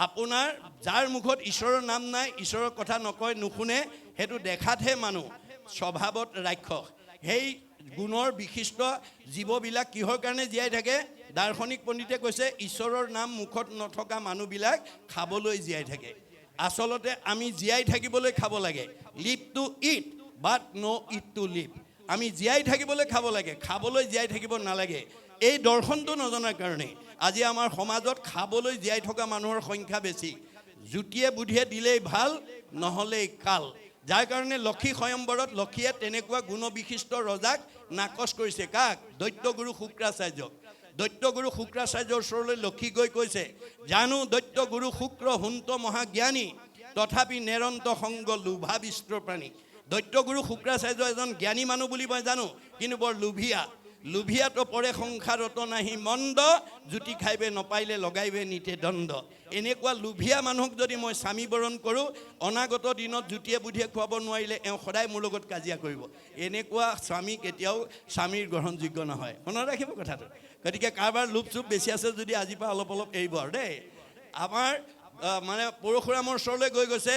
আপোনাৰ যাৰ মুখত ঈশ্বৰৰ নাম নাই, ঈশ্বৰৰ কথা নকয়, নুশুনে, সেইটো দেখাতহে মানুহ, স্বভাৱত ৰাক্ষস। সেই গুণৰ বিশিষ্ট জীৱবিলাক কিহৰ কাৰণে জীয়াই থাকে? দাৰ্শনিক পণ্ডিতে কৈছে ঈশ্বৰৰ নাম মুখত নথকা মানুহবিলাক খাবলৈ জীয়াই থাকে। আচলতে আমি জীয়াই থাকিবলৈ খাব লাগে। Live to eat but not' eat to live. আমি জীয়াই থাকিবলৈ খাব লাগে, খাবলৈ জীয়াই থাকিব নালাগে। এই দৰ্শনটো নজনাৰ কাৰণে আজি আমাৰ সমাজত খাবলৈ জীয়াই থকা মানুহৰ সংখ্যা বেছি। জুতিয়ে বুদ্ধিয়ে দিলেই ভাল, নহ'লেই কাল। যাৰ কাৰণে লক্ষী স্বয়ম্বৰত লক্ষীয়ে তেনেকুৱা গুণবিশিষ্ট ৰজাক নাকচ কৰিছে। কাক? দৈত্যগুৰু শুক্ৰাচাৰ্যক। দৈত্যগুৰু শুক্ৰাচাৰ্যৰ ওচৰলৈ লক্ষী গৈ কৈছে, জানো দৈত্যগুৰু শুক্ৰ হুন্ত মহাজ্ঞানী, তথাপি নেৰন্ত সংগ লোভাবিষ্ট প্ৰাণী। দৈত্যগুৰু শুক্ৰাচাৰ্য এজন জ্ঞানী মানুহ বুলি মই জানো, কিন্তু বৰ লোভিয়া। লোভিয়াতো পৰে সংসাৰত নাহি মন্দ, জুতি খাইবে নপাইলে লগাইবে নিতে দণ্ড। এনেকুৱা লোভিয়া মানুহক যদি মই স্বামী বৰণ কৰোঁ, অনাগত দিনত জুতিয়ে বুদ্ধিয়ে খুৱাব নোৱাৰিলে এওঁ সদায় মোৰ লগত কাজিয়া কৰিব। এনেকুৱা স্বামী কেতিয়াও স্বামীৰ গ্ৰহণযোগ্য নহয়। মনত ৰাখিব কথাটো। গতিকে কাৰোবাৰ লোভ চুপ বেছি আছে যদি আজিৰ পৰা অলপ অলপ এৰিব আৰু দেই। আমাৰ মানে পৰশুৰামৰ ওচৰলৈ গৈ গৈছে,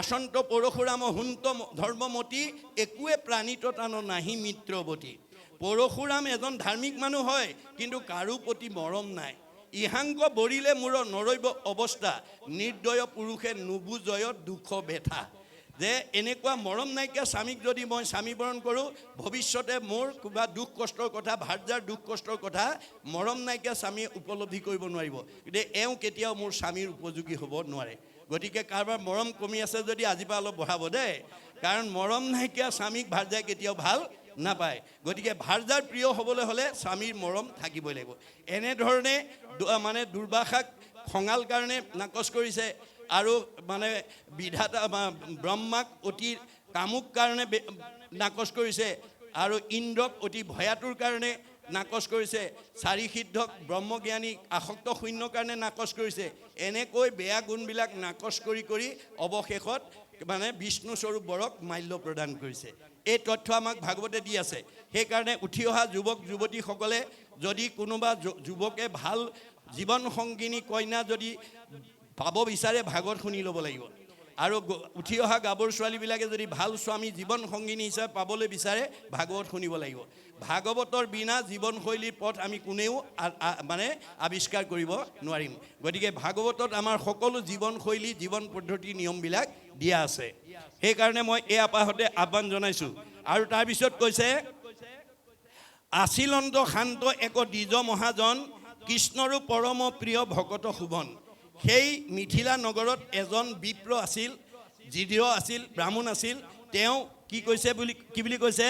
আচন্ত পৰশুৰাম হুন্ত ধৰ্মমতী, একোৱে প্ৰাণীত টান নাহি মিত্ৰৱতী। পৰশুৰাম এজন ধাৰ্মিক মানুহ হয়, কিন্তু কাৰো প্ৰতি মৰম নাই। ইহাংক বৰিলে মূৰ নৰৈব অৱস্থা, নিৰ্দয় পুৰুষে নুবুজয় দুখ বেথা। যে এনেকুৱা মৰম নাইকিয়া স্বামীক যদি মই স্বামী বৰণ কৰোঁ, ভৱিষ্যতে মোৰ কিবা দুখ কষ্টৰ কথা, ভাৰ্যাৰ দুখ কষ্টৰ কথা মৰম নাইকিয়া স্বামীয়ে উপলব্ধি কৰিব নোৱাৰিব। গতিকে এওঁ কেতিয়াও মোৰ স্বামীৰ উপযোগী হ'ব নোৱাৰে। গতিকে কাৰোবাৰ মৰম কমি আছে যদি আজিৰ পৰা অলপ বঢ়াব দেই, কাৰণ মৰম নাইকিয়া স্বামীক ভাৰ্যাই কেতিয়াও ভাল নাপায়। গতিকে ভাৰ্যাৰ প্ৰিয় হ'বলৈ হ'লে স্বামীৰ মৰম থাকিবই লাগিব। এনেধৰণে মানে দুৰ্বাসাক খঙাল কাৰণে নাকচ কৰিছে, আৰু মানে বিধাতা ব্ৰহ্মাক অতি কামুক কাৰণে নাকচ কৰিছে, আৰু ইন্দ্ৰক অতি ভয়াতুৰ কাৰণে নাকচ কৰিছে, চাৰি সিদ্ধক ব্ৰহ্মজ্ঞানী আসক্ত শূন্যৰ কাৰণে নাকচ কৰিছে। এনেকৈ বেয়া গুণবিলাক নাকচ কৰি কৰি অৱশেষত মানে বিষ্ণুস্বৰূপ বৰক মাল্য প্ৰদান কৰিছে। এই তথ্য আমাক ভাগৱতে দি আছে। সেইকাৰণে উঠি অহা যুৱক যুৱতীসকলে যদি কোনোবা যুৱকে ভাল জীৱন সংগিনী কন্যা যদি পাব বিচাৰে, ভাগৱত শুনি ল'ব লাগিব। আৰু উঠি অহা গাভৰু ছোৱালীবিলাকে যদি ভাল স্বামী জীৱন সংগিনী হিচাপে পাবলৈ বিচাৰে, ভাগৱত শুনিব লাগিব। ভাগৱতৰ বিনা জীৱনশৈলীৰ পথ আমি কোনেও মানে আৱিষ্কাৰ কৰিব নোৱাৰিম। গতিকে ভাগৱতত আমাৰ সকলো জীৱনশৈলী, জীৱন পদ্ধতিৰ নিয়মবিলাক দিয়া আছে। সেইকাৰণে মই এই আপাহতে আহ্বান জনাইছোঁ। আৰু তাৰপিছত কৈছে, আছিলন্ত শান্ত এক দ্বিজ মহাজন, কৃষ্ণৰো পৰম প্ৰিয় ভকত শোভন। সেই মিথিলা নগৰত এজন বিপ্ৰ আছিল, জিঢ় আছিল, ব্ৰাহ্মণ আছিল। তেওঁ কি বুলি কৈছে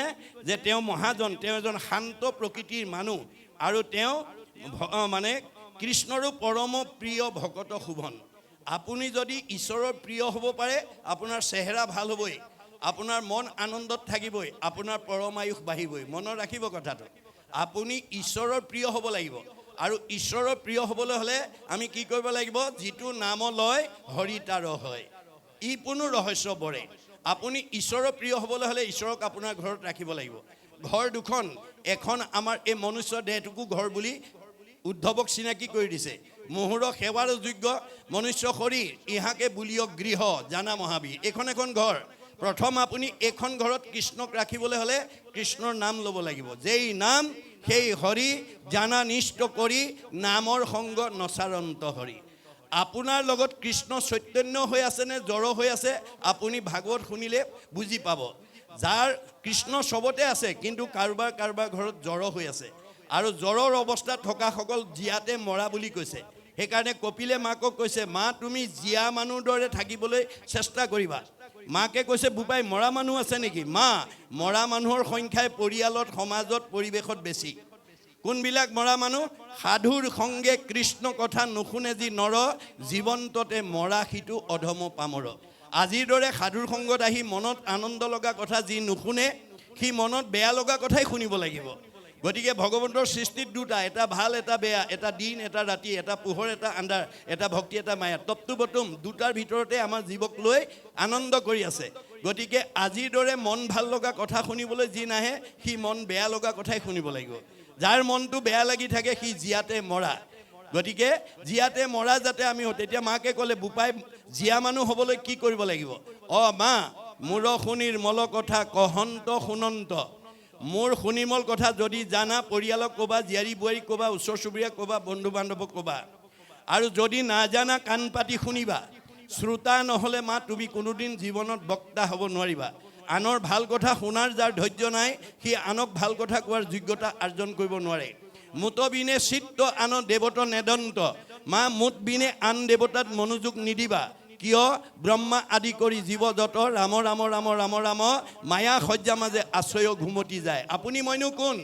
যে তেওঁ মহাজন, তেওঁ এজন শান্ত প্ৰকৃতিৰ মানুহ, আৰু তেওঁ মানে কৃষ্ণৰো পৰম প্ৰিয় ভকত শোভন। আপুনি যদি ঈশ্বৰৰ প্ৰিয় হ'ব পাৰে, আপোনাৰ চেহেৰা ভাল হ'বই, আপোনাৰ মন আনন্দত থাকিবই, আপোনাৰ পৰমায়ুস বাঢ়িবই। মনত ৰাখিব কথাটো। আপুনি ঈশ্বৰৰ প্ৰিয় হ'ব লাগিব। আৰু ঈশ্বৰৰ প্ৰিয় হ'বলৈ হ'লে আমি কি কৰিব লাগিব? যিটো নাম লয় হৰি তাৰ হয়, ই কোনো ৰহস্য বৰে। আপুনি ঈশ্বৰৰ প্ৰিয় হ'বলৈ হ'লে ঈশ্বৰক আপোনাৰ ঘৰত ৰাখিব লাগিব। ঘৰ দুখন, এখন আমাৰ এই মনুষ্য দেহটোকো ঘৰ বুলি উদ্ধৱক চিনাকি কৰি দিছে। মোহৰ সেৱাৰ যোগ্য মনুষ্য শৰীৰ, ইহাকে বুলিয়ক গৃহ জানা মহাবীৰ। এইখন এখন ঘৰ। প্ৰথম আপুনি এইখন ঘৰত কৃষ্ণক ৰাখিবলৈ হ'লে কৃষ্ণৰ নাম ল'ব লাগিব। যেই নাম সেই হৰি, জানা নিষ্ঠ কৰি নামৰ সংগ নচাৰন্ত হৰি। আপোনাৰ লগত কৃষ্ণ চৈতন্য হৈ আছে নে জড় হৈ আছে, আপুনি ভাগৱত শুনিলে বুজি পাব। যাৰ কৃষ্ণ চবতে আছে, কিন্তু কাৰোবাৰ ঘৰত জড় হৈ আছে, আৰু জ্বৰৰ অৱস্থাত থকাসকল জীয়াতে মৰা বুলি কৈছে। সেইকাৰণে কপিলে মাকক কৈছে, মা তুমি জীয়া মানুহৰ দৰে থাকিবলৈ চেষ্টা কৰিবা। মাকে কৈছে, বোপাই মৰা মানুহ আছে নেকি? মা, মৰা মানুহৰ সংখ্যাই পৰিয়ালত, সমাজত, পৰিৱেশত বেছি। কোনবিলাক মৰা মানুহ? সাধুৰ সংগে কৃষ্ণ কথা নুশুনে যি নৰ, জীৱন্ততে মৰা সিটো অধম পামৰ। আজিৰ দৰে সাধুৰ সংগত আহি মনত আনন্দ লগা কথা যি নুশুনে, সি মনত বেয়া লগা কথাই শুনিব লাগিব। গতিকে ভগৱন্তৰ সৃষ্টিত দুটা, এটা ভাল এটা বেয়া, এটা দিন এটা ৰাতি, এটা পোহৰ এটা আন্ধাৰ, এটা ভক্তি এটা মায়া, তপ্তু বতুম দুটাৰ ভিতৰতে আমাৰ জীৱক লৈ আনন্দ কৰি আছে। গতিকে আজিৰ দৰে মন ভাল লগা কথা শুনিবলৈ যি নাহে, সি মন বেয়া লগা কথাই শুনিব লাগিব। যাৰ মনটো বেয়া লাগি থাকে সি জীয়াতে মৰা। গতিকে জীয়াতে মৰা যাতে আমি তেতিয়া মাকে ক'লে বোপাই জীয়া মানুহ হ'বলৈ কি কৰিব লাগিব মা মোৰ শুনিৰ মল কথা কহন্ত শুনন্ত মোৰ শুনিমল কথা যদি জানা পৰিয়ালক ক'বা জীয়াৰী বোৱাৰীক ক'বা ওচৰ চুবুৰীয়াক ক'বা বন্ধু বান্ধৱক ক'বা আৰু যদি নাজানা কাণ পাতি শুনিবা শ্ৰোতা নহ'লে মা তুমি কোনোদিন জীৱনত বক্তা হ'ব নোৱাৰিবা আনৰ ভাল কথা শুনাৰ যাৰ ধৈৰ্য নাই সি আনক ভাল কথা কোৱাৰ যোগ্যতা অৰ্জন কৰিব নোৱাৰে মুত বিনে চিত্ত আন দেৱত নেদন্ত মা মুত বিনে আন দেৱতাত মনোযোগ নিদিবা কিয় ব্ৰহ্মা আদি কৰি জীৱ যত ৰাম ৰাম ৰাম ৰাম ৰাম মায়া সজ্জা মাজে আশ্ৰয় ঘুমতি যায় আপুনি মইনো কোন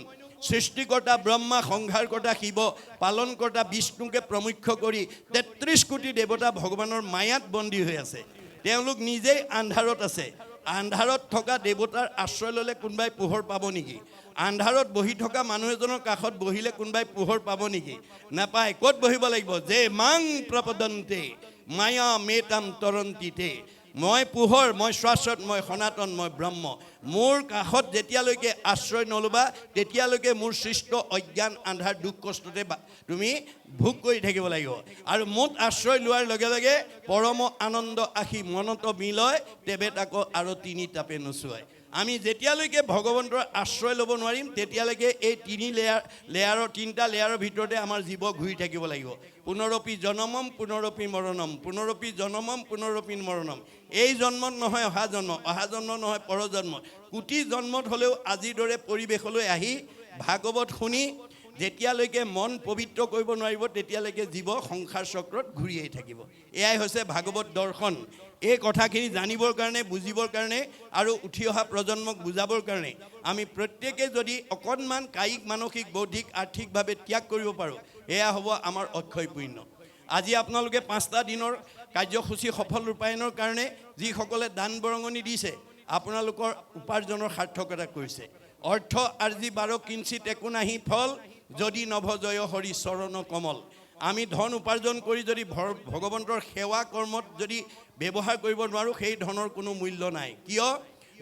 সৃষ্টিকৰ্তা ব্ৰহ্মা সংহাৰকৰ্তা শিৱ পালনকৰ্তা বিষ্ণুকে প্ৰমুখ্য কৰি ৩৩ কোটি দেৱতা ভগৱানৰ মায়াত বন্দী হৈ আছে তেওঁলোক নিজেই আন্ধাৰত আছে আন্ধাৰত থকা দেৱতাৰ আশ্ৰয় ল'লে কোনোবাই পোহৰ পাব নেকি আন্ধাৰত বহি থকা মানুহ এজনৰ কাষত বহিলে কোনোবাই পোহৰ পাব নেকি নাপায় ক'ত বহিব লাগিব যে মাং প্ৰপদন্তে মায়া মেতাম তৰন্তিতে মই পোহৰ মই শাশ্বত মই সনাতন মই ব্ৰহ্ম মোৰ কাষত যেতিয়ালৈকে আশ্ৰয় নল'বা তেতিয়ালৈকে মোৰ সৃষ্ট অজ্ঞান আন্ধাৰ দুখ কষ্টতে তুমি ভোগ কৰি থাকিব লাগিব আৰু মোত আশ্ৰয় লোৱাৰ লগে লগে পৰম আনন্দ আহি মনত মিলয় তেবে তাকো আৰু তিনি তাপে নোচোৱায় আমি যেতিয়ালৈকে ভগৱন্তৰ আশ্ৰয় ল'ব নোৱাৰিম তেতিয়ালৈকে এই তিনিটা লেয়াৰৰ ভিতৰতে আমাৰ জীৱ ঘূৰি থাকিব লাগিব পুনৰপি জনমম পুনৰপি মৰণম পুনৰপি জনমম পুনৰপি মৰণম এই জন্মত নহয় অহা জন্ম নহয় পৰজন্ম কোটি জন্মত হ'লেও আজিৰ দৰে পৰিৱেশলৈ আহি ভাগৱত শুনি যেতিয়ালৈকে মন পবিত্ৰ কৰিব নোৱাৰিব তেতিয়ালৈকে জীৱ সংসাৰ চক্ৰত ঘূৰিয়েই থাকিব এয়াই হৈছে ভাগৱত দৰ্শন এই কথাখিনি জানিবৰ কাৰণে বুজিবৰ কাৰণে আৰু উঠি অহা প্ৰজন্মক বুজাবৰ কাৰণে আমি প্ৰত্যেকে যদি অকণমান কায়িক মানসিক বৌদ্ধিক আৰ্থিকভাৱে ত্যাগ কৰিব পাৰোঁ এয়া হ'ব আমাৰ অক্ষয় পুণ্য আজি আপোনালোকে 5টা দিনৰ কাৰ্যসূচী সফল ৰূপায়ণৰ কাৰণে যিসকলে দান বৰঙণি দিছে আপোনালোকৰ উপাৰ্জনৰ সাৰ্থকতা কৰিছে অৰ্থ আৰ্জি 12 কিঞ্চিত একো নাহি ফল যদি নভজয় হৰি চৰণ কমল আমি ধন উপাৰ্জন কৰি যদি ভগৱন্তৰ সেৱা কৰ্মত যদি ব্যৱহাৰ কৰিব নোৱাৰোঁ সেই ধনৰ কোনো মূল্য নাই কিয়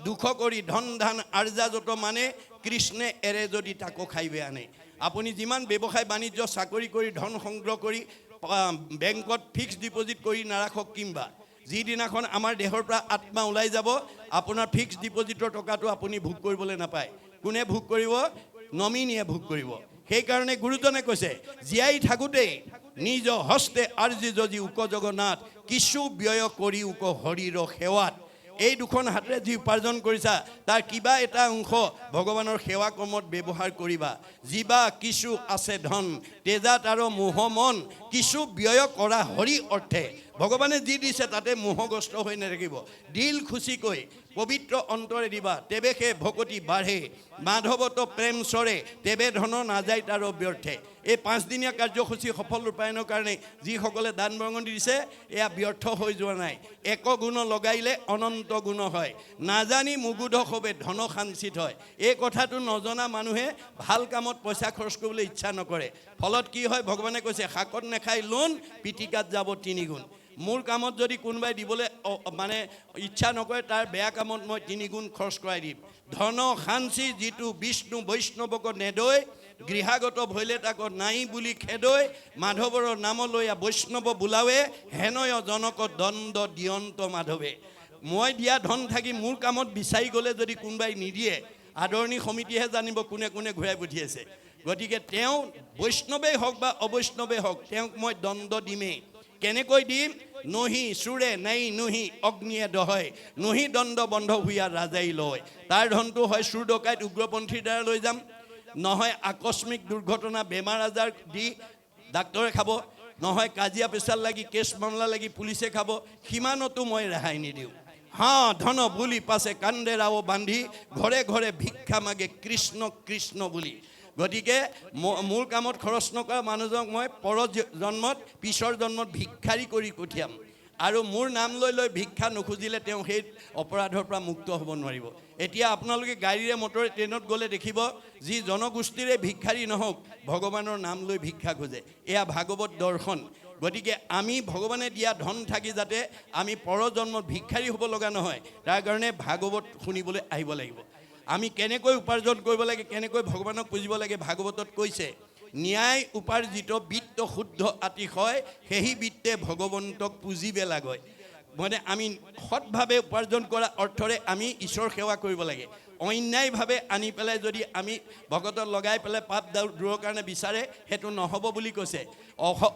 দুখ কৰি ধন ধান আৰ্জা যত মানে কৃষ্ণে এৰে যদি তাকো খাইবে আনে আপুনি যিমান ব্যৱসায় বাণিজ্য চাকৰি কৰি ধন সংগ্ৰহ কৰি বেংকত ফিক্সড ডিপজিট কৰি নাৰাখক কিম্বা যিদিনাখন আমাৰ দেহৰ পৰা আত্মা ওলাই যাব আপোনাৰ ফিক্সড ডিপজিটৰ টকাটো আপুনি ভোগ কৰিবলৈ নাপায় কোনে ভোগ কৰিব নমিনীয়ে ভোগ কৰিব সেইকাৰণে গুৰুজনে কৈছে জীয়াই থাকোঁতেই নিজ হস্তে আৰ্জি যদি উক জগন্নাথ কিছু ব্যয় কৰি উক হৰিৰ সেৱাত এই দুখন হাতেৰে যি উপাৰ্জন কৰিছা তাৰ কিবা এটা অংশ ভগৱানৰ সেৱা কৰ্মত ব্যৱহাৰ কৰিবা যিবা কিছু আছে ধন তেজাত আৰু মোহ মন কিছু ব্যয় কৰা হৰি অৰ্থে ভগৱানে যি দিছে তাতে মোহগ্ৰস্ত হৈ নাথাকিব দিল খুচিকৈ পবিত্ৰ অন্তৰে দিবা তেবে সে ভকতি বাঢ়ে মাধৱত প্ৰেম চৰে তেবে ধন নাযায় তাৰ ব্যৰ্থে এই 5 দিনীয়া কাৰ্যসূচী সফল ৰূপায়ণৰ কাৰণে যিসকলে দান বৰঙণি দিছে এয়া ব্যৰ্থ হৈ যোৱা নাই এক গুণ লগাইলে অনন্ত গুণ হয় নাজানি মুগুধ হবে ধন সাঞ্চিত হয় এই কথাটো নজনা মানুহে ভাল কামত পইচা খৰচ কৰিবলৈ ইচ্ছা নকৰে ফলত কি হয় ভগৱানে কৈছে শাকত নেখাই লোন পিটিকাত যাব 3 গুণ মোৰ কামত যদি কোনোবাই দিবলৈ মানে ইচ্ছা নকৰে তাৰ বেয়া কামত মই 3 গুণ খৰচ কৰাই দিম ধন সাঞ্চি যিটো বিষ্ণু বৈষ্ণৱক নেদৈ গৃহাগত ভৈলে তাকো নাই বুলি খেদৈ মাধৱৰ নাম লৈয়া বৈষ্ণৱ বোলাৱে হেনয় জনক দণ্ড দিয়ন্ত মাধৱে মই দিয়া ধন থাকি মোৰ কামত বিচাৰি গ'লে যদি কোনোবাই নিদিয়ে আদৰণি সমিতিহে জানিব কোনে কোনে ঘূৰাই পঠিয়াইছে গতিকে তেওঁ বৈষ্ণৱেই হওক বা অবৈষ্ণৱেই হওক তেওঁক মই দণ্ড দিমেই কেনেকৈ দিম নহি চুৰে নাই নহি অগ্নিয়ে দহয় নহি দণ্ড বন্ধ হুয়া ৰাজাই লয় তাৰ ধনটো হয় চুৰ ডকাইত উগ্ৰপন্থীৰ দ্বাৰা লৈ যাম নহয় আকস্মিক দুৰ্ঘটনা বেমাৰ আজাৰ দি ডাক্তৰে খাব নহয় কাজিয়া পেচাল লাগি কেছ মামলা লাগি পুলিচে খাব সিমানতো মই ৰেহাই নিদিওঁ ধন বুলি পাছে কান্দেৰাও বান্ধি ঘৰে ঘৰে ভিক্ষা মাগে কৃষ্ণ কৃষ্ণ বুলি গতিকে মোৰ কামত খৰচ নকৰা মানুহজনক মই পৰ জন্মত পিছৰ জন্মত ভিক্ষাৰী কৰি পঠিয়াম আৰু মোৰ নাম লৈ লৈ ভিক্ষা নুখুজিলে তেওঁ সেই অপৰাধৰ পৰা মুক্ত হ'ব নোৱাৰিব এতিয়া আপোনালোকে গাড়ীৰে মটৰে ট্ৰেইনত গ'লে দেখিব যি জনগোষ্ঠীৰে ভিক্ষাৰী নহওক ভগৱানৰ নাম লৈ ভিক্ষা খোজে এয়া ভাগৱত দৰ্শন গতিকে আমি ভগৱানে দিয়া ধন থাকি যাতে আমি পৰজন্মত ভিক্ষাৰী হ'ব লগা নহয় তাৰ কাৰণে ভাগৱত শুনিবলৈ আহিব লাগিব আমি কেনেকৈ উপাৰ্জন কৰিব লাগে কেনেকৈ ভগৱানক পুজিব লাগে ভাগৱতত কৈছে ন্যায় উপাৰ্জিত বিত্ত বিত্ত শুদ্ধ আতিশয় সেহি বিত্তে ভগৱন্তক পুজিবে লাগয় মানে আমি সৎভাৱে উপাৰ্জন কৰা অৰ্থৰে আমি ঈশ্বৰ সেৱা কৰিব লাগে অন্যায়ভাৱে আনি পেলাই যদি আমি ভগতত লগাই পেলাই পাপ দূৰৰ কাৰণে বিচাৰে সেইটো নহ'ব বুলি কৈছে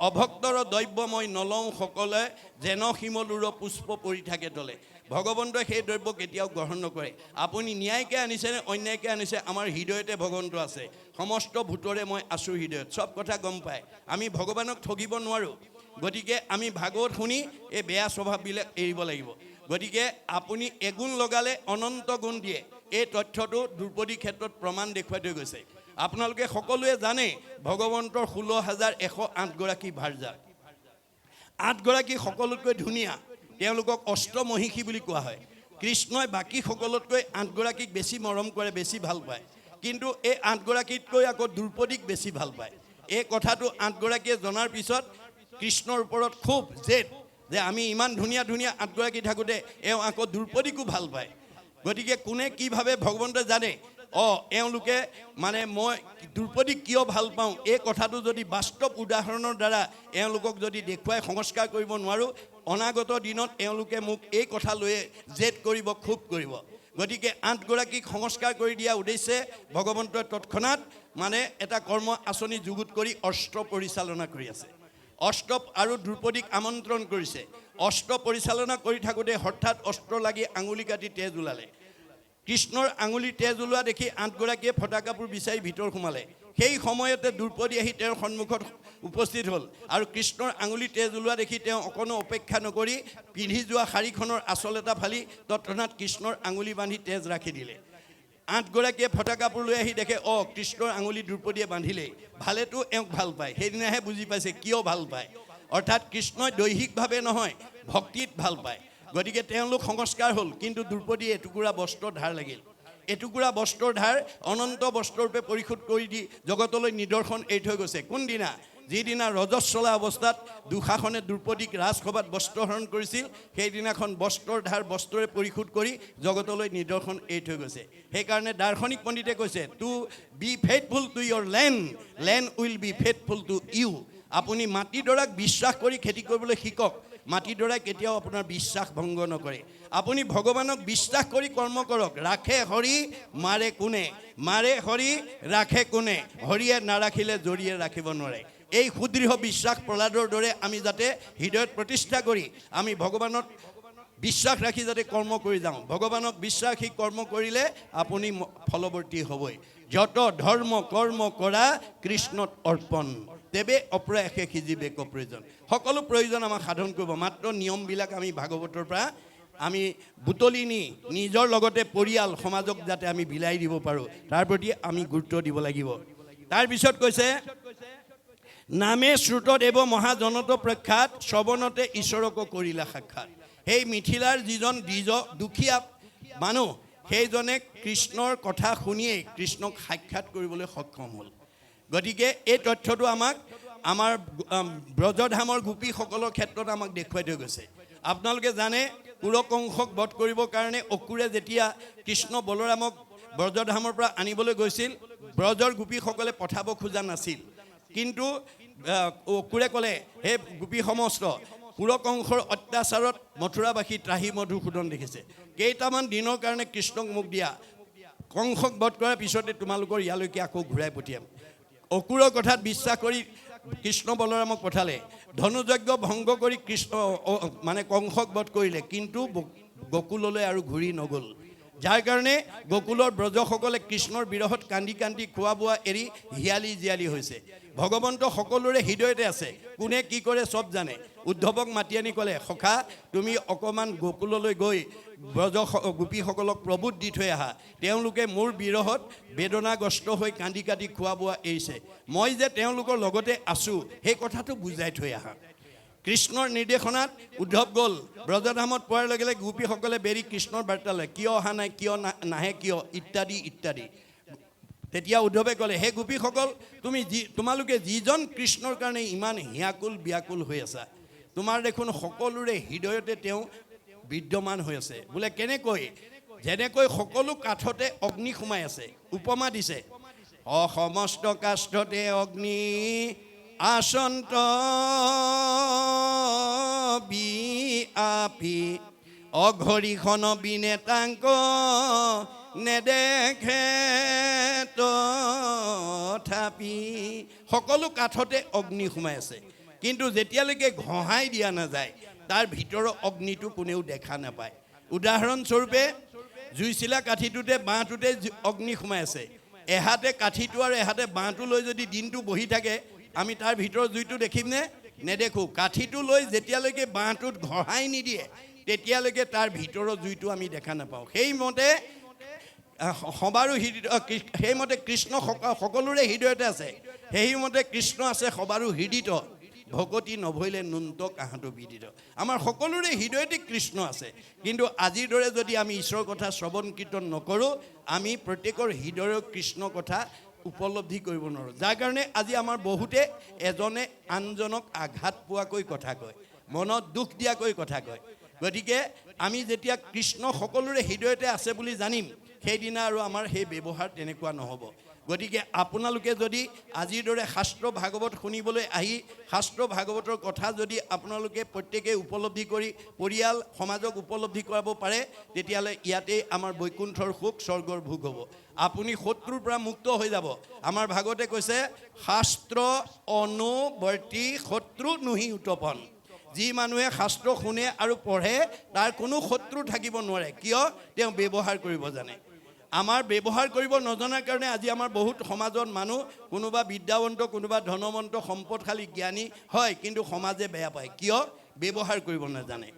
অভক্তৰ দ্ৰব্যময় নলওঁ সকলে যেন শিমলুৰ পুষ্প পৰি থাকে তলে ভগৱন্তই সেই দ্ৰব্য কেতিয়াও গ্ৰহণ নকৰে আপুনি ন্যায়কৈ আনিছে নে অন্যায়কৈ আনিছে আমাৰ হৃদয়তে ভগৱন্ত আছে সমস্ত ভূতৰে মই আছোঁ হৃদয়ত চব কথা গম পায় আমি ভগৱানক ঠগিব নোৱাৰোঁ গতিকে আমি ভাগৱত শুনি এই বেয়া স্বভাৱবিলাক এৰিব লাগিব গতিকে আপুনি এগুণ লগালে অনন্ত গুণ দিয়ে এই তথ্যটো দ্ৰুপদী ক্ষেত্ৰত প্ৰমাণ দেখুৱাই থৈ গৈছে আপোনালোকে সকলোৱে জানে ভগৱন্তৰ 16,108 গৰাকী ভাৰ্যা 8 গৰাকী সকলোতকৈ ধুনীয়া তেওঁলোকক অষ্টমহিষী বুলি কোৱা হয় কৃষ্ণই বাকী সকলোতকৈ 8 গৰাকীক বেছি মৰম কৰে বেছি ভাল পায় কিন্তু এই 8 গৰাকীতকৈ আকৌ দ্ৰুপদীক বেছি ভাল পায় এই কথাটো 8 গৰাকীয়ে জনাৰ পিছত কৃষ্ণৰ ওপৰত খুব জেদ যে আমি ইমান ধুনীয়া ধুনীয়া 8 গৰাকী থাকোঁতে এওঁ আকৌ দ্ৰুপদীকো ভাল পায় গতিকে কোনে কি ভাবে ভগৱন্তই জানে এওঁলোকে মানে মই দ্ৰুপদীক কিয় ভাল পাওঁ এই কথাটো যদি বাস্তৱ উদাহৰণৰ দ্বাৰা এওঁলোকক যদি দেখুৱাই সংস্কাৰ কৰিব নোৱাৰোঁ অনাগত দিনত এওঁলোকে মোক এই কথা লৈয়ে জেদ কৰিব খুব কৰিব গতিকে 8 গৰাকীক সংস্কাৰ কৰি দিয়া উদ্দেশ্যে ভগৱন্তই তৎক্ষণাৎ মানে এটা কৰ্ম আঁচনি যুগুত কৰি অস্ত্ৰ পৰিচালনা কৰি আছে অষ্টপ আৰু দ্ৰুপদীক আমন্ত্ৰণ কৰিছে অস্ত্ৰ পৰিচালনা কৰি থাকোঁতে হঠাৎ অস্ত্ৰ লাগি আঙুলি কাটি তেজ ওলালে কৃষ্ণৰ আঙুলি তেজ ওলোৱা দেখি 8 গৰাকীয়ে ফটা কাপোৰ বিচাৰি ভিতৰ সোমালে সেই সময়তে দ্ৰুপদী আহি তেওঁৰ সন্মুখত উপস্থিত হ'ল আৰু কৃষ্ণৰ আঙুলি তেজ ওলোৱা দেখি তেওঁ অকণো অপেক্ষা নকৰি পিন্ধি যোৱা শাৰীখনৰ আঁচল এটা ফালি তৎক্ষণাৎ কৃষ্ণৰ আঙুলি বান্ধি তেজ ৰাখি দিলে 8 গৰাকীয়ে ফটা কাপোৰ লৈ আহি দেখে কৃষ্ণৰ আঙুলি দ্ৰুপদীয়ে বান্ধিলেই ভালেতো এওঁক ভাল পায় সেইদিনাহে বুজি পাইছে কিয় ভাল পায় অৰ্থাৎ কৃষ্ণই দৈহিকভাৱে নহয় ভক্তিত ভাল পায় গতিকে তেওঁলোক সংস্কাৰ হ'ল কিন্তু দ্ৰুপদীয়ে এটুকুৰা বস্ত্ৰ ধাৰ লাগিল এটুকুৰা বস্ত্ৰৰ ধাৰ অনন্ত বস্ত্ৰৰূপে পৰিশোধ কৰি দি জগতলৈ নিদৰ্শন এৰি থৈ গৈছে কোনদিনা যিদিনা ৰজস্বলা অৱস্থাত দুঃশাসনে দ্ৰুপদীক ৰাজসভাত বস্ত্ৰহৰণ কৰিছিল সেইদিনাখন বস্ত্ৰৰ ধাৰ বস্ত্ৰৰে পৰিশোধ কৰি জগতলৈ নিদৰ্শন এৰি থৈ গৈছে সেইকাৰণে দাৰ্শনিক পণ্ডিতে কৈছে to be faithful to your land will be faithful to you আপুনি মাটিডৰাক বিশ্বাস কৰি খেতি কৰিবলৈ শিকক মাটিডৰাই কেতিয়াও আপোনাৰ বিশ্বাস ভংগ নকৰে আপুনি ভগৱানক বিশ্বাস কৰি কৰ্ম কৰক ৰাখে হৰি মাৰে কোনে মাৰে হৰি ৰাখে কোনে হৰিয়ে নাৰাখিলে জৰিয়ে ৰাখিব নোৱাৰে এই সুদৃঢ় বিশ্বাস প্ৰহ্লাদৰ দৰে আমি যাতে হৃদয়ত প্ৰতিষ্ঠা কৰি আমি ভগৱানত বিশ্বাস ৰাখি যাতে কৰ্ম কৰি যাওঁ ভগৱানক বিশ্বাসী কৰ্ম কৰিলে আপুনি ফলৱৰ্তী হ'বই যত ধৰ্ম কৰ্ম কৰা কৃষ্ণত অৰ্পণ তেবে অপ্ৰয়াসে সিজিবে প্ৰয়োজন সকলো প্ৰয়োজন আমাক সাধন কৰিব মাত্ৰ নিয়মবিলাক আমি ভাগৱতৰ পৰা আমি বুটলি নি নিজৰ লগতে পৰিয়াল সমাজক যাতে আমি বিলাই দিব পাৰোঁ তাৰ প্ৰতি আমি গুৰুত্ব দিব লাগিব তাৰপিছত কৈছে নামে শ্ৰুতদেৱ মহাজনত প্ৰখ্যাত শ্ৰৱণতে ঈশ্বৰকো কৰিলা সাক্ষাৎ সেই মিথিলাৰ যিজন দুখীয়া মানুহ সেইজনে কৃষ্ণৰ কথা শুনিয়েই কৃষ্ণক সাক্ষাৎ কৰিবলৈ সক্ষম হ'ল গতিকে এই তথ্যটো আমাক আমাৰ ব্ৰজধামৰ গোপীসকলৰ ক্ষেত্ৰত আমাক দেখুৱাই থৈ গৈছে আপোনালোকে জানে কুৰকংশক বধ কৰিবৰ কাৰণে অসুৰে যেতিয়া কৃষ্ণ বলৰামক ব্ৰজধামৰ পৰা আনিবলৈ গৈছিল ব্ৰজৰ গোপীসকলে পঠাব খোজা নাছিল কিন্তু অসুৰে ক'লে হে গোপী সমস্ত কুৰকংশৰ অত্যাচাৰত মথুৰাবাসী ত্ৰাহি মধুসূদন দেখিছে কেইটামান দিনৰ কাৰণে কৃষ্ণক মোক দিয়া কংসক বধ কৰাৰ পিছতে তোমালোকৰ ইয়ালৈকে আকৌ ঘূৰাই পঠিয়াম অসুৰৰ কথাত বিশ্বাস কৰি কৃষ্ণ বলৰামক পঠালে ধনুযজ্ঞ ভংগ কৰি কৃষ্ণ মানে কংসক বধ কৰিলে কিন্তু গকুললৈ আৰু ঘূৰি নগ'ল যাৰ কাৰণে গকুলৰ ব্ৰজসকলে কৃষ্ণৰ বিৰহত কান্দি কান্দি খোৱা বোৱা এৰি হিয়ালি জীয়ালি হৈছে ভগৱন্ত সকলোৰে হৃদয়তে আছে কোনে কি কৰে চব জানে উদ্ধৱক মাতি আনি ক'লে সখা তুমি অকণমান গকুললৈ গৈ ব্ৰজ গোপীসকলক প্ৰভূত দি থৈ আহা তেওঁলোকে মোৰ বিৰহত বেদনাগ্ৰস্ত হৈ কান্দি কাটি খোৱা বোৱা এৰিছে মই যে তেওঁলোকৰ লগতে আছোঁ সেই কথাটো বুজাই থৈ আহা কৃষ্ণৰ নিৰ্দেশনাত উদ্ধৱ গ'ল ব্ৰজধামত পোৱাৰ লগে লগে গোপীসকলে বেৰি কৃষ্ণৰ বাৰ্তা লয় কিয় অহা নাই কিয় নাহে কিয় ইত্যাদি ইত্যাদি তেতিয়া উদ্ধৱে ক'লে হে গোপীসকল তোমালোকে যিজন কৃষ্ণৰ কাৰণে ইমান হিয়াকুল ব্যাকুল হৈ আছা তোমাৰ দেখোন সকলোৰে হৃদয়তে তেওঁ বিদ্যমান হৈ আছে বোলে কেনেকৈ যেনেকৈ সকলো কাঠতে অগ্নি সোমাই আছে উপমা দিছে সমস্ত কাষ্ঠতে অগ্নি আসন্ত বিআপি অঘৰিখন বিনেতাংক নেদেখে তথাপি। সকলো কাঠতে অগ্নি সোমাই আছে, কিন্তু যেতিয়ালৈকে ঘঁহাই দিয়া নাযায় তাৰ ভিতৰৰ অগ্নিটো কোনেও দেখা নাপায়। উদাহৰণস্বৰূপে জুইচিলা কাঠিটোতে বাঁহটোতে অগ্নি সোমাই আছে, এহাতে কাঠিটো আৰু এহাতে বাঁহটো লৈ যদি দিনটো বহি থাকে আমি তাৰ ভিতৰৰ জুইটো দেখিমনে? নেদেখোঁ। কাঠিটো লৈ যেতিয়ালৈকে বাঁহটোত ঘঁহাই নিদিয়ে তেতিয়ালৈকে তাৰ ভিতৰৰ জুইটো আমি দেখা নাপাওঁ। সেইমতে সবাৰো সেইমতে কৃষ্ণ সকলোৰে হৃদয়তে আছে, সেইমতে কৃষ্ণ আছে সবাৰো হৃদিত। ভকতি নভৰিলে নুন্ত কাহাঁতো বিদিত। আমাৰ সকলোৰে হৃদয়তে কৃষ্ণ আছে, কিন্তু আজিৰ দৰে যদি আমি ঈশ্বৰৰ কথা শ্ৰৱণ কীৰ্তন নকৰোঁ আমি প্ৰত্যেকৰ হৃদয়ৰ কৃষ্ণ কথা উপলব্ধি কৰিব নোৱাৰোঁ। যাৰ কাৰণে আজি আমাৰ বহুতে এজনে আনজনক আঘাত পোৱাকৈ কথা কয়, মনত দুখ দিয়াকৈ কথা কয়। গতিকে আমি যেতিয়া কৃষ্ণ সকলোৰে হৃদয়তে আছে বুলি জানিম সেইদিনা আৰু আমাৰ সেই ব্যৱহাৰ তেনেকুৱা নহ'ব। গতিকে আপোনালোকে যদি আজিৰ দৰে শাস্ত্ৰ ভাগৱত শুনিবলৈ আহি শাস্ত্ৰ ভাগৱতৰ কথা যদি আপোনালোকে প্ৰত্যেকে উপলব্ধি কৰি পৰিয়াল সমাজক উপলব্ধি কৰাব পাৰে তেতিয়াহ'লে ইয়াতেই আমাৰ বৈকুণ্ঠৰ সুখ স্বৰ্গৰ ভোগ হ'ব। আপুনি শত্ৰুৰ পৰা মুক্ত হৈ যাব। আমাৰ ভাগৱতে কৈছে শাস্ত্ৰ অনুবৰ্তী শত্ৰু নুহি উত্তপন। যি মানুহে শাস্ত্ৰ শুনে আৰু পঢ়ে তাৰ কোনো শত্ৰু থাকিব নোৱাৰে, কিয়? তেওঁ ব্যৱহাৰ কৰিব জানে। আমাৰ ব্যৱহাৰ কৰিব নজনাৰ কাৰণে আজি আমাৰ বহুত সমাজত মানুহ কোনোবা বিদ্যাৱন্ত কোনোবা ধনৱন্ত সম্পদশালী জ্ঞানী হয়, কিন্তু সমাজে বেয়া পায়, কিয়? ব্যৱহাৰ কৰিব নাজানে।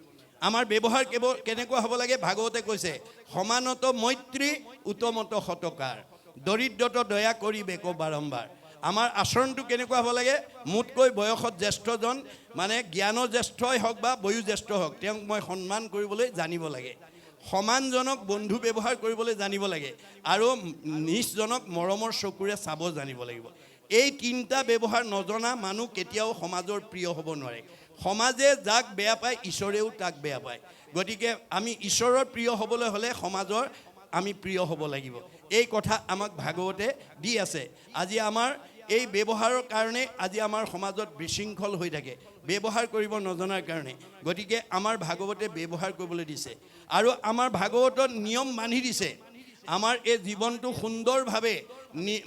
আমাৰ ব্যৱহাৰ কেনেকুৱা হ'ব লাগে? ভাগৱতে কৈছে সমানত মৈত্ৰী উত্তমত সতকাৰ দৰিদ্ৰত দয়া কৰিবেক বাৰম্বাৰ। আমাৰ আচৰণটো কেনেকুৱা হ'ব লাগে? মোতকৈ বয়সত জ্যেষ্ঠজন মানে জ্ঞানজ্যেষ্ঠই হওক বা বয়োজ্যেষ্ঠ হওক তেওঁক মই সন্মান কৰিবলৈ জানিব লাগে, সমানজনক বন্ধু ব্যৱহাৰ কৰিবলৈ জানিব লাগে, আৰু নিজজনক মৰমৰ চকুৰে চাব জানিব লাগিব। এই তিনিটা ব্যৱহাৰ নজনা মানুহ কেতিয়াও সমাজৰ প্ৰিয় হ'ব নোৱাৰে। সমাজে যাক বেয়া পায় ঈশ্বৰেও তাক বেয়া পায়। গতিকে আমি ঈশ্বৰৰ প্ৰিয় হ'বলৈ হ'লে সমাজৰ আমি প্ৰিয় হ'ব লাগিব। এই কথা আমাক ভাগৱতে দি আছে। আজি আমাৰ এই ব্যৱহাৰৰ কাৰণে আজি আমাৰ সমাজত বিশৃংখল হৈ থাকে, ব্যৱহাৰ কৰিব নজনাৰ কাৰণে। গতিকে আমাৰ ভাগৱতে ব্যৱহাৰ কৰিবলৈ দিছে, আৰু আমাৰ ভাগৱতত নিয়ম বান্ধি দিছে। আমাৰ এই জীৱনটো সুন্দৰভাৱে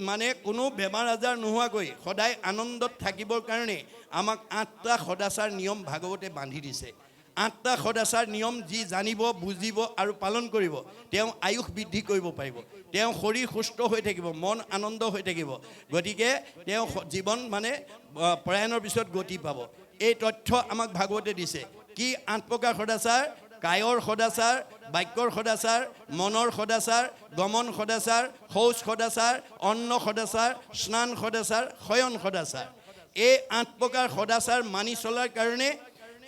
মানে কোনো বেমাৰ আজাৰ নোহোৱাকৈ সদায় আনন্দত থাকিবৰ কাৰণে আমাক 8টা সদাচাৰ নিয়ম ভাগৱতে বান্ধি দিছে। 8টা সদাচাৰ নিয়ম যি জানিব বুজিব আৰু পালন কৰিব তেওঁ আয়ুস বৃদ্ধি কৰিব পাৰিব, তেওঁ শৰীৰ সুস্থ হৈ থাকিব, মন আনন্দ হৈ থাকিব। গতিকে তেওঁ জীৱন মানে প্ৰয়াণৰ পিছত গতি পাব। এই তথ্য আমাক ভাগৱতে দিছে। কি 8 প্ৰকাৰ সদাচাৰ? কায়ৰ সদাচাৰ, বাক্যৰ সদাচাৰ, মনৰ সদাচাৰ, গমন সদাচাৰ, শৌচ সদাচাৰ, অন্ন সদাচাৰ, স্নান সদাচাৰ, শয়ন সদাচাৰ। এই 8 প্ৰকাৰ সদাচাৰ মানি চলাৰ কাৰণে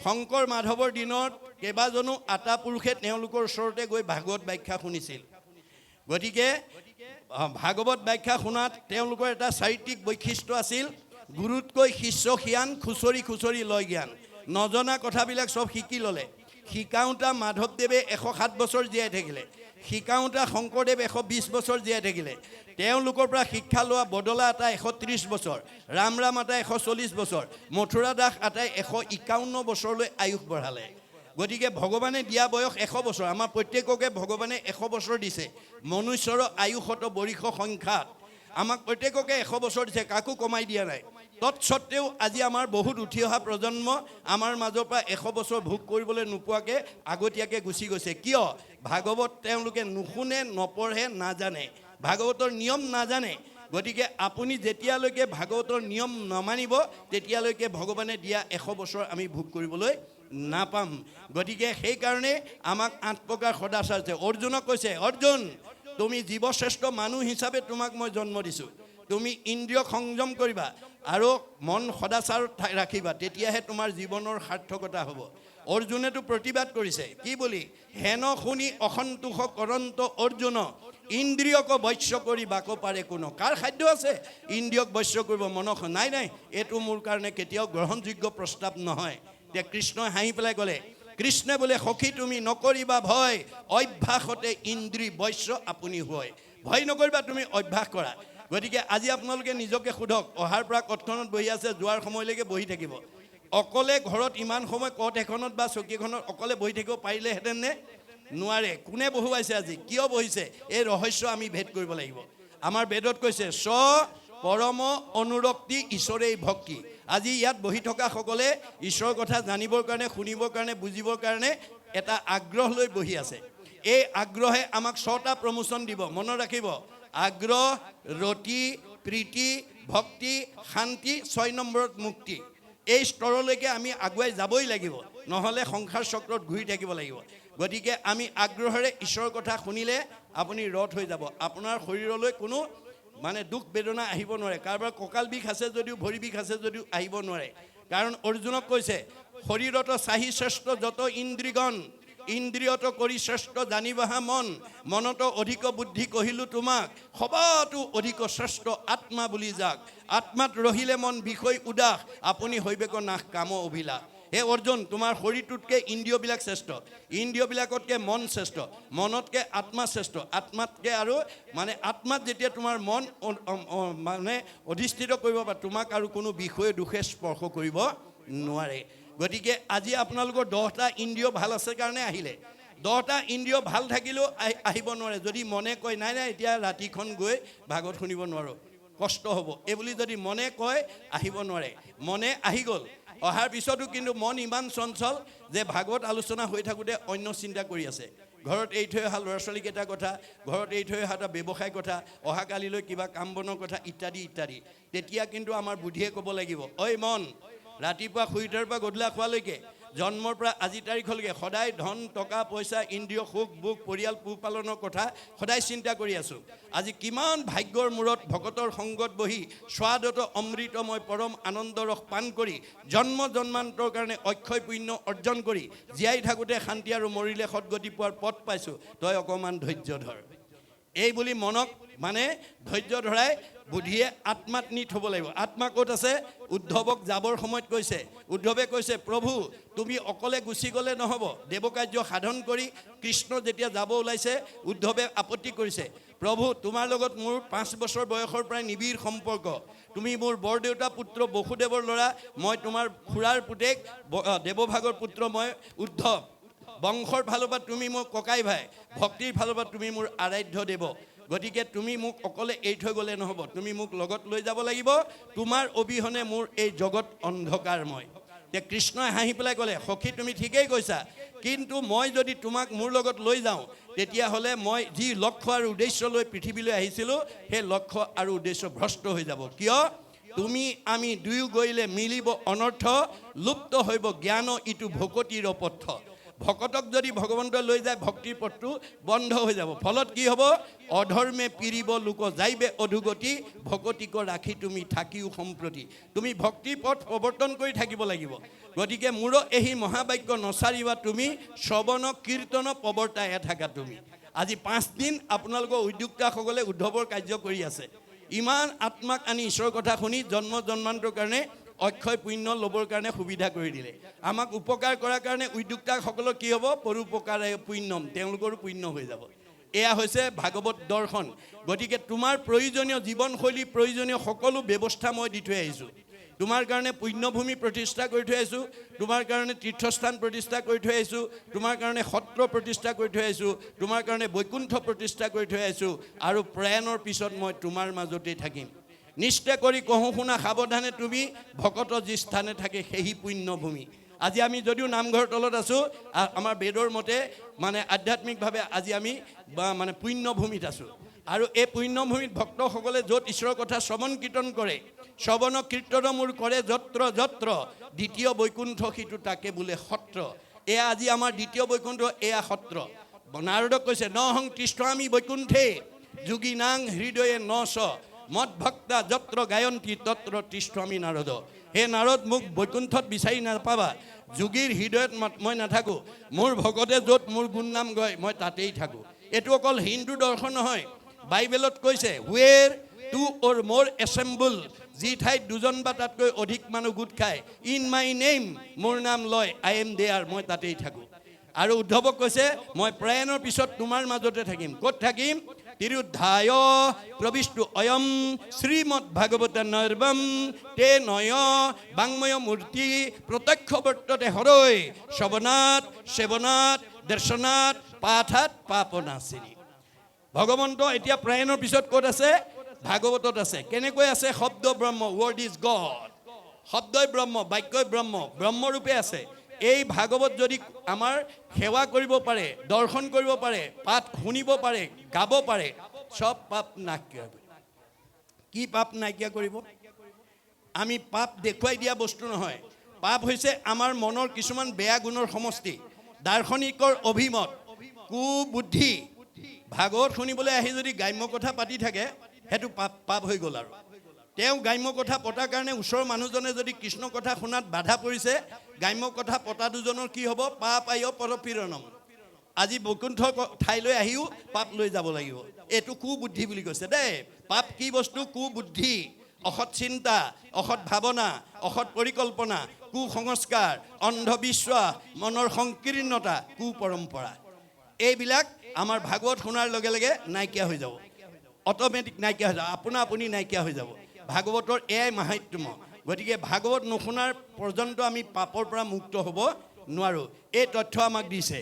শংকৰ মাধৱৰ দিনত কেইবাজনো আতা পুৰুষে তেওঁলোকৰ ওচৰতে গৈ ভাগৱত ব্যাখ্যা শুনিছিল। গতিকে ভাগৱত ব্যাখ্যা শুনাত তেওঁলোকৰ এটা চাৰিত্ৰিক বৈশিষ্ট্য আছিল। গুৰুতকৈ শিষ্য সিয়ান, খুচৰি খুচৰি লয় জ্ঞান। নজনা কথাবিলাক চব শিকি ল'লে। শিকাওঁতা মাধৱদেৱে 107 বছৰ জীয়াই থাকিলে, শিকাওঁতা শংকৰদেৱ 120 বছৰ জীয়াই থাকিলে, তেওঁলোকৰ পৰা শিক্ষা লোৱা বদলা আটাই 130 বছৰ, ৰাম আটাই 140 বছৰ, মথুৰা দাস আটাই 151 বছৰলৈ আয়ুস বঢ়ালে। গতিকে ভগৱানে দিয়া বয়স 100 বছৰ। আমাৰ প্ৰত্যেককে ভগৱানে 100 বছৰ দিছে। মনুষ্যৰ আয়ুসত বৰিষ সংখ্যাত আমাক প্ৰত্যেককে 100 বছৰ দিছে, কাকো কমাই দিয়া নাই। তৎসত্ত্বেও আজি আমাৰ বহুত উঠি অহা প্ৰজন্ম আমাৰ মাজৰ পৰা 100 বছৰ ভোগ কৰিবলৈ নোপোৱাকৈ আগতীয়াকৈ গুচি গৈছে। কিয়? ভাগৱত তেওঁলোকে নুশুনে, নপঢ়ে, নাজানে, ভাগৱতৰ নিয়ম নাজানে। গতিকে আপুনি যেতিয়ালৈকে ভাগৱতৰ নিয়ম নামানিব তেতিয়ালৈকে ভগৱানে দিয়া 100 বছৰ আমি ভোগ কৰিবলৈ নাপাম। গতিকে সেইকাৰণে আমাক 8 প্ৰকাৰ সদাচাৰ আছে। অৰ্জুনক কৈছে, অৰ্জুন তুমি জীৱশ্ৰেষ্ঠ মানুহ হিচাপে তোমাক মই জন্ম দিছোঁ, তুমি ইন্দ্ৰিয় সংযম কৰিবা আৰু মন সদাচাৰত ৰাখিবা, তেতিয়াহে তোমাৰ জীৱনৰ সাৰ্থকতা হ'ব। অৰ্জুনেতো প্ৰতিবাদ কৰিছে, কি বুলি? হেন শুনি অসন্তোষ কৰন্ত অৰ্জুন ইন্দ্ৰিয়ক বশ্য কৰি বাক পাৰে কোনো। কাৰ খাদ্য আছে ইন্দ্ৰিয়ক বশ্য কৰিব? মনক নাই নাই, এইটো মোৰ কাৰণে কেতিয়াও গ্ৰহণযোগ্য প্ৰস্তাৱ নহয়। এতিয়া কৃষ্ণই হাঁহি পেলাই ক'লে, কৃষ্ণে বোলে সখী তুমি নকৰিবা ভয়, অভ্যাসতে ইন্দ্ৰিয় বশ্য আপুনি হয়। ভয় নকৰিবা, তুমি অভ্যাস কৰা। গতিকে আজি আপোনালোকে নিজকে সোধক, অহাৰ পৰা কটখনত বহি আছে, যোৱাৰ সময়লৈকে বহি থাকিব। অকলে ঘৰত ইমান সময় কট এখনত বা চকী এখনত অকলে বহি থাকিব পাৰিলেহেঁতেন নে? নোৱাৰে। কোনে বহুৱাইছে আজি, কিয় বহিছে, এই ৰহস্য আমি ভেদ কৰিব লাগিব। আমাৰ বেদত কৈছে স্ব পৰম অনুৰক্তি ঈশ্বৰেই ভক্তি। আজি ইয়াত বহি থকা সকলে ঈশ্বৰৰ কথা জানিবৰ কাৰণে, শুনিবৰ কাৰণে, বুজিবৰ কাৰণে এটা আগ্ৰহ লৈ বহি আছে। এই আগ্ৰহে আমাক 6টা প্ৰমোচন দিব, মনত ৰাখিব। আগ্ৰহ, ৰতি, প্ৰীতি, ভক্তি, শান্তি, 6 নম্বৰত মুক্তি। এই স্তৰলৈকে আমি আগুৱাই যাবই লাগিব, নহ'লে সংসাৰ চক্ৰত ঘূৰি থাকিব লাগিব। গতিকে আমি আগ্ৰহেৰে ঈশ্বৰৰ কথা শুনিলে আপুনি ৰথ হৈ যাব। আপোনাৰ শৰীৰলৈ কোনো মানে দুখ বেদনা আহিব নোৱাৰে। কাৰোবাৰ কঁকাল বিষ আছে যদিও, ভৰি বিষ আছে যদিও আহিব নোৱাৰে। কাৰণ অৰ্জুনক কৈছে শৰীৰত চাহি শ্ৰেষ্ঠ যত ইন্দ্ৰিগণ, ইন্দ্ৰিয়ত কৰি শ্ৰেষ্ঠ জানিবাহা মন, মনত অধিক বুদ্ধি কহিলোঁ তোমাক, সবাতো অধিক শ্ৰেষ্ঠ আত্মা বুলি যাক। আত্মাত ৰহিলে মন বিষয় উদাস, আপুনি হৈবেক নাশ কাম অভিলাষ। হে অৰ্জুন, তোমাৰ শৰীৰটোতকৈ ইন্দ্ৰিয়বিলাক শ্ৰেষ্ঠ, ইন্দ্ৰিয়বিলাকতকৈ মন শ্ৰেষ্ঠ, মনতকৈ আত্মা শ্ৰেষ্ঠ, আত্মাতকৈ আৰু মানে আত্মাত যেতিয়া তোমাৰ মন মানে অধিষ্ঠিত কৰিব পাৰে, তোমাক আৰু কোনো বিষয়ে দুখে স্পৰ্শ কৰিব নোৱাৰে। গতিকে আজি আপোনালোকৰ 10টা ইন্দ্ৰিয় ভাল আছে কাৰণে আহিলে। 10টা ইন্দ্ৰিয় ভাল থাকিলেও আহিব নোৱাৰে। যদি মনে কয় নাই নাই এতিয়া ৰাতিখন গৈ ভাগৱত শুনিব নোৱাৰোঁ, কষ্ট হ'ব, এইবুলি যদি মনে কয় আহিব নোৱাৰে। মনে আহি গ'ল, অহাৰ পিছতো কিন্তু মন ইমান চঞ্চল যে ভাগৱত আলোচনা হৈ থাকোঁতে অন্য চিন্তা কৰি আছে। ঘৰত এৰি থৈ অহা ল'ৰা ছোৱালীকেইটাৰ কথা, ঘৰত এৰি থৈ অহা এটা ব্যৱসায় কথা, অহাকালিলৈ কিবা কাম বনৰ কথা ইত্যাদি ইত্যাদি। তেতিয়া কিন্তু আমাৰ বুদ্ধিয়ে ক'ব লাগিব, ঐ মন, ৰাতিপুৱা শুই উঠাৰ পৰা গধূলা খোৱালৈকে, জন্মৰ পৰা আজি তাৰিখলৈকে সদায় ধন টকা পইচা, ইন্দ্ৰিয় সুখ বুখ, পৰিয়াল পোহপালনৰ কথা সদায় চিন্তা কৰি আছোঁ। আজি কিমান ভাগ্যৰ মূৰত ভকতৰ সংগত বহি স্বাদত অমৃতময় পৰম আনন্দ ৰস পান কৰি জন্ম জন্মান্তৰ কাৰণে অক্ষয় পুণ্য অৰ্জন কৰি জীয়াই থাকোঁতে শান্তি আৰু মৰিলে সদগতি পোৱাৰ পথ পাইছোঁ, তই অকণমান ধৈৰ্য ধৰ। এই বুলি মনক মানে ধৈৰ্য ধৰাই বুদ্ধিয়ে আত্মাত নি থ'ব লাগিব। আত্মা ক'ত আছে? উদ্ধৱক যাবৰ সময়ত কৈছে, উদ্ধৱে কৈছে প্ৰভু তুমি অকলে গুচি গ'লে নহ'ব। দেৱকাৰ্য সাধন কৰি কৃষ্ণ যেতিয়া যাব ওলাইছে, উদ্ধৱে আপত্তি কৰিছে, প্ৰভু তোমাৰ লগত মোৰ 5 বছৰ বয়সৰ পৰাই নিবিড় সম্পৰ্ক, তুমি মোৰ বৰদেউতা পুত্ৰ বসুদেৱৰ ল'ৰা, মই তোমাৰ খুৰাৰ পুতেক দেৱভাগৰ পুত্ৰ মই উদ্ধৱ, বংশৰ ফালৰ পৰা তুমি মোৰ ককাই ভাই, ভক্তিৰ ফালৰ পৰা তুমি মোৰ আৰাধ্য দেৱ। গতিকে তুমি মোক অকলে এৰি থৈ গ'লে নহ'ব, তুমি মোক লগত লৈ যাব লাগিব, তোমাৰ অবিহনে মোৰ এই জগত অন্ধকাৰময়। এতিয়া কৃষ্ণই হাঁহি পেলাই ক'লে, সখী তুমি ঠিকেই কৈছা, কিন্তু মই যদি তোমাক মোৰ লগত লৈ যাওঁ তেতিয়াহ'লে মই যি লক্ষ্য আৰু উদ্দেশ্য লৈ পৃথিৱীলৈ আহিছিলোঁ সেই লক্ষ্য আৰু উদ্দেশ্য ভ্ৰষ্ট হৈ যাব। কিয়? তুমি আমি দুয়ো গৈলে মিলিব অনৰ্থ, লুপ্ত হৈব জ্ঞান ইটো ভকতিৰ পথ। ভকতক যদি ভগৱন্তই লৈ যায় ভক্তিৰ পথটো বন্ধ হৈ যাব। ফলত কি হ'ব? অধৰ্মে পিৰিব লোক যাইবে অধুগতি, ভকতিক ৰাখি তুমি থাকিও সম্প্ৰতি। তুমি ভক্তিৰ পথ প্ৰৱৰ্তন কৰি থাকিব লাগিব। গতিকে মোৰো এই মহাবাক্য নচাৰিবা তুমি, শ্ৰৱণ কীৰ্তন প্ৰৱৰ্তাই থাকা তুমি। আজি 5 দিন আপোনালোকৰ উদ্যোক্তাসকলে উদ্ধৱৰ কাৰ্য কৰি আছে। ইমান আত্মাক আনি ঈশ্বৰৰ কথা শুনি জন্ম জন্মান্তৰ কাৰণে অক্ষয় পুণ্য ল'বৰ কাৰণে সুবিধা কৰি দিলে। আমাক উপকাৰ কৰাৰ কাৰণে উদ্যোক্তাসকলৰ কি হ'ব? পৰোপকাৰে পুণ্যম, তেওঁলোকৰো পুণ্য হৈ যাব। এয়া হৈছে ভাগৱত দৰ্শন। গতিকে তোমাৰ প্ৰয়োজনীয় জীৱনশৈলী, প্ৰয়োজনীয় সকলো ব্যৱস্থা মই দি থৈ আহিছোঁ। তোমাৰ কাৰণে পুণ্যভূমি প্ৰতিষ্ঠা কৰি থৈ আহিছোঁ, তোমাৰ কাৰণে তীৰ্থস্থান প্ৰতিষ্ঠা কৰি থৈ আহিছোঁ, তোমাৰ কাৰণে সত্ৰ প্ৰতিষ্ঠা কৰি থৈ আহিছোঁ, তোমাৰ কাৰণে বৈকুণ্ঠ প্ৰতিষ্ঠা কৰি থৈ আহিছোঁ, আৰু প্ৰয়াণৰ পিছত মই তোমাৰ মাজতেই থাকিম। নিশ্চয় কৰি কহোঁ শুনা সাৱধানে তুমি, ভকত যি স্থানে থাকে সেই পুণ্যভূমি। আজি আমি যদিও নামঘৰ তলত আছোঁ, আমাৰ বেদৰ মতে মানে আধ্যাত্মিকভাৱে আজি আমি মানে পুণ্যভূমিত আছোঁ। আৰু এই পুণ্যভূমিত ভক্তসকলে য'ত ঈশ্বৰৰ কথা শ্ৰৱণ কীৰ্তন কৰে, শ্ৰৱণ কীৰ্তন মোৰ কৰে যত্ৰ যত্ৰ, দ্বিতীয় বৈকুণ্ঠ সিটো তাকে বোলে সত্ৰ। এয়া আজি আমাৰ দ্বিতীয় বৈকুণ্ঠ, এয়া সত্ৰ। নাৰদক কৈছে নহং তিষ্ঠামি বৈকুণ্ঠে, যোগী নাং হৃদয়ে ন চ, মদ ভক্তা যত্ৰ গায়ন্তী তত্ৰ তিষ্ঠামি নাৰদ। হে নাৰদ, মোক বৈকুণ্ঠত বিচাৰি নাপাবা, যোগীৰ হৃদয়ত মই নাথাকোঁ, মোৰ ভকতে য'ত মোৰ গুণনাম গায় মই তাতেই থাকোঁ। এইটো অকল হিন্দু দৰ্শন নহয়, বাইবেলত কৈছে হুৱেৰ টু অৰ মোৰ এছেম্বল, যি ঠাইত 2জন বা তাতকৈ অধিক মানুহ গোট খায়, ইন মাই নেম, মোৰ নাম লয়, আই এম দেয়াৰ, মই তাতেই থাকোঁ। আৰু উদ্ধৱক কৈছে মই প্ৰয়াণৰ পিছত তোমাৰ মাজতে থাকিম। ক'ত থাকিম? তিৰুদ্ধায় প্ৰবিষ্টু অয়ম শ্ৰীমদ ভাগৱত নৰ্বম তে নয় বাংময় মূৰ্তি প্ৰত্যক্ষ বৰ্ততে হৰৈ শ্ৰৱণাত সেৱনাত দৰ্শনাত পাঠাত পাপনাশিনী। ভগৱন্ত এতিয়া প্ৰয়াণৰ পিছত ক'ত আছে? ভাগৱতত আছে। কেনেকৈ আছে? শব্দ ব্ৰহ্ম, ৱৰ্ড ইজ গড। শব্দই ব্ৰহ্ম, বাক্যই ব্ৰহ্ম, ব্ৰহ্মৰূপে আছে। এই ভাগৱত যদি আমাৰ সেৱা কৰিব পাৰে, দৰ্শন কৰিব পাৰে, পাঠ শুনিব পাৰে, গাব পাৰে, চব পাপ নাইকিয়া কৰিব। কি পাপ নাইকিয়া কৰিব? আমি পাপ দেখুৱাই দিয়া বস্তু নহয়। পাপ হৈছে আমাৰ মনৰ কিছুমান বেয়া গুণৰ সমষ্টি, দাৰ্শনিকৰ অভিমত, কুবুদ্ধি। ভাগৱত শুনিবলৈ আহি যদি গ্ৰাম্য কথা পাতি থাকে, সেইটো পাপ হৈ গ'ল। আৰু তেওঁ গ্ৰাম্য কথা পতাৰ কাৰণে ওচৰৰ মানুহজনে যদি কৃষ্ণ কথা শুনাত বাধা পৰিছে, গ্ৰাম্য কথা পতা দুজনৰ কি হ'ব? পাপ আয় পৰপীড়নম। আজি বৈকুণ্ঠ ঠাইলৈ আহিও পাপ লৈ যাব লাগিব। এইটো কুবুদ্ধি বুলি কৈছে দেই। পাপ কি বস্তু? কুবুদ্ধি, অসৎ চিন্তা, অসৎ ভাৱনা, অসৎ পৰিকল্পনা, কুসংস্কাৰ, অন্ধবিশ্বাস, মনৰ সংকীৰ্ণতা, কুপৰম্পৰা। এইবিলাক আমাৰ ভাগৱত শুনাৰ লগে লগে নাইকিয়া হৈ যাব, অট'মেটিক নাইকিয়া হৈ যাব, আপোনা আপুনি নাইকিয়া হৈ যাব। ভাগৱতৰ এয়াই মাহাত্ম্য। গতিকে ভাগৱত নুশুনাৰ পৰ্যন্ত আমি পাপৰ পৰা মুক্ত হ'ব নোৱাৰোঁ। এই তথ্য আমাক দিছে।